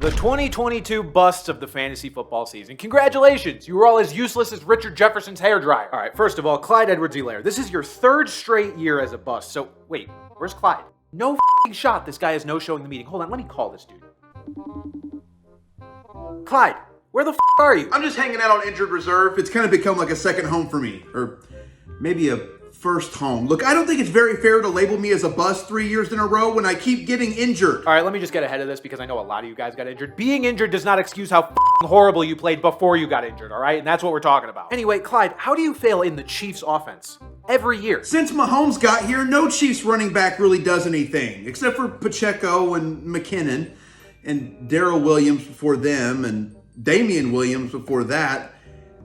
The 2022 busts of the fantasy football season. Congratulations! You were all as useless as Richard Jefferson's hairdryer. All right, first of all, Clyde Edwards-Helaire. This is your third straight year as a bust. So, wait, where's Clyde? No f***ing shot this guy is no-showing the meeting. Hold on, let me call this dude. Clyde, where the f*** are you? I'm just hanging out on injured reserve. It's kind of become like a second home for me. Or maybe a first home. Look, I don't think it's very fair to label me as a bust 3 years in a row when I keep getting injured. All right, let me just get ahead of this because I know a lot of you guys got injured. Being injured does not excuse how f***ing horrible you played before you got injured, all right? And that's what we're talking about. Anyway, Clyde, how do you fail in the Chiefs offense every year? Since Mahomes got here, no Chiefs running back really does anything, except for Pacheco and McKinnon and Darrell Williams before them and Damian Williams before that.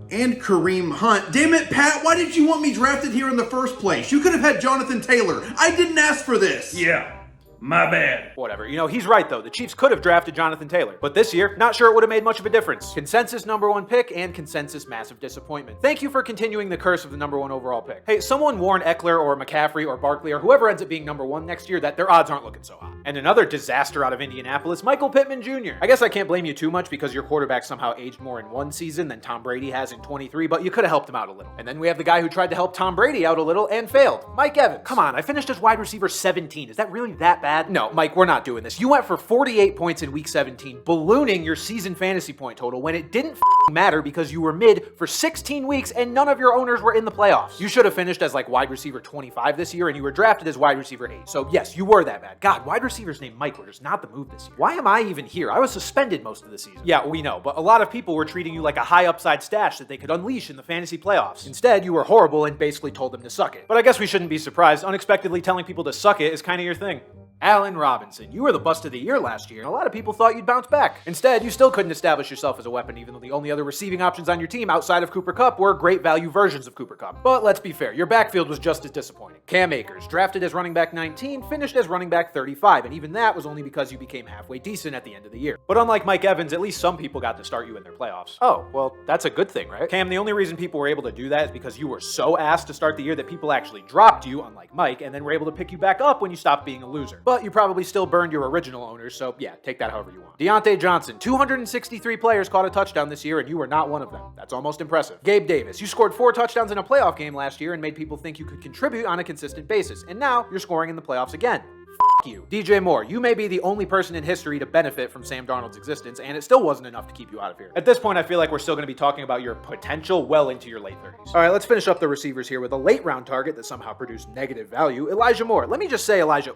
And Kareem Hunt. Damn it, Pat, why did you want me drafted here in the first place? You could have had Jonathan Taylor. I didn't ask for this. Yeah, my bad. Whatever. You know, he's right, though. The Chiefs could have drafted Jonathan Taylor. But this year, not sure it would have made much of a difference. Consensus #1 pick and consensus massive disappointment. Thank you for continuing the curse of the #1 overall pick. Hey, someone warn Eckler or McCaffrey or Barkley or whoever ends up being #1 next year that their odds aren't looking so hot. And another disaster out of Indianapolis, Michael Pittman Jr. I guess I can't blame you too much because your quarterback somehow aged more in one season than Tom Brady has in 23, but you could have helped him out a little. And then we have the guy who tried to help Tom Brady out a little and failed, Mike Evans. Come on, I finished as wide receiver 17. Is that really that bad? No, Mike, we're not doing this. You went for 48 points in week 17, ballooning your season fantasy point total when it didn't matter because you were mid for 16 weeks and none of your owners were in the playoffs. You should have finished as like wide receiver 25 this year and you were drafted as wide receiver 8. So yes, you were that bad. God, wide receivers named Mike were just not the move this year. Why am I even here? I was suspended most of the season. Yeah, we know, but a lot of people were treating you like a high upside stash that they could unleash in the fantasy playoffs. Instead, you were horrible and basically told them to suck it. But I guess we shouldn't be surprised. Unexpectedly telling people to suck it is kind of your thing. Allen Robinson, you were the bust of the year last year, and a lot of people thought you'd bounce back. Instead, you still couldn't establish yourself as a weapon, even though the only other receiving options on your team outside of Cooper Kupp were great value versions of Cooper Kupp. But let's be fair, your backfield was just as disappointing. Cam Akers, drafted as running back 19, finished as running back 35, and even that was only because you became halfway decent at the end of the year. But unlike Mike Evans, at least some people got to start you in their playoffs. Oh, well, that's a good thing, right? Cam, the only reason people were able to do that is because you were so ass to start the year that people actually dropped you, unlike Mike, and then were able to pick you back up when you stopped being a loser. But you probably still burned your original owners, so yeah, take that however you want. Deontay Johnson, 263 players caught a touchdown this year, and you were not one of them. That's almost impressive. Gabe Davis, you scored 4 touchdowns in a playoff game last year and made people think you could contribute on a consistent basis, and now you're scoring in the playoffs again. F*** you. DJ Moore, you may be the only person in history to benefit from Sam Darnold's existence, and it still wasn't enough to keep you out of here. At this point, I feel like we're still going to be talking about your potential well into your late 30s. All right, let's finish up the receivers here with a late round target that somehow produced negative value, Elijah Moore. Let me just say, Elijah,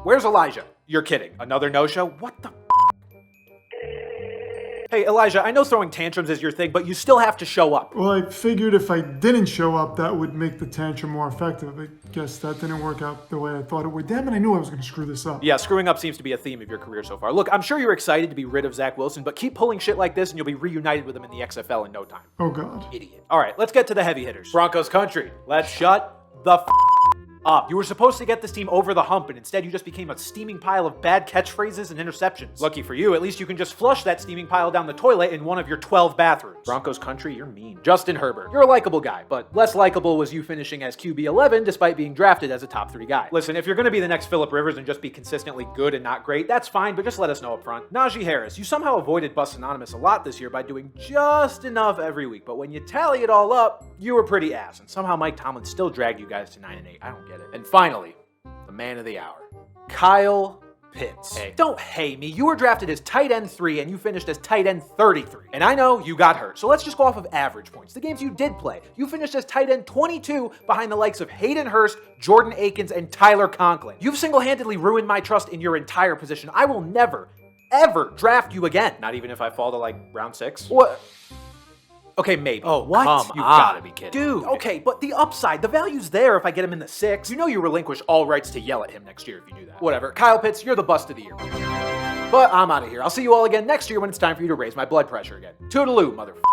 where's Elijah? You're kidding. Another no-show? What the f***? Hey, Elijah, I know throwing tantrums is your thing, but you still have to show up. Well, I figured if I didn't show up, that would make the tantrum more effective. I guess that didn't work out the way I thought it would. Damn it, I knew I was going to screw this up. Yeah, screwing up seems to be a theme of your career so far. Look, I'm sure you're excited to be rid of Zach Wilson, but keep pulling shit like this and you'll be reunited with him in the XFL in no time. Oh, God. Idiot. All right, let's get to the heavy hitters. Broncos country. Let's shut the f*** up. You were supposed to get this team over the hump, and instead you just became a steaming pile of bad catchphrases and interceptions. Lucky for you, at least you can just flush that steaming pile down the toilet in one of your 12 bathrooms. Broncos country, you're mean. Justin Herbert, you're a likable guy, but less likable was you finishing as QB 11 despite being drafted as a top 3 guy. Listen, if you're gonna be the next Phillip Rivers and just be consistently good and not great, that's fine, but just let us know up front. Najee Harris, you somehow avoided Bust Anonymous a lot this year by doing just enough every week, but when you tally it all up, you were pretty ass, and somehow Mike Tomlin still dragged you guys to 9-8. I don't get it. And finally, the man of the hour, Kyle Pitts. Hey, don't hey me. You were drafted as tight end 3 and you finished as tight end 33. And I know you got hurt, so let's just go off of average points. The games you did play, you finished as tight end 22 behind the likes of Hayden Hurst, Jordan Akins, and Tyler Conklin. You've single-handedly ruined my trust in your entire position. I will never, ever draft you again. Not even if I fall to like round 6? What? Okay, maybe. Oh, what? You've gotta be kidding. Dude, okay, but the upside, the value's there if I get him in the 6. You know you relinquish all rights to yell at him next year if you do that. Whatever. Kyle Pitts, you're the bust of the year. But I'm out of here. I'll see you all again next year when it's time for you to raise my blood pressure again. Toodaloo, motherfucker.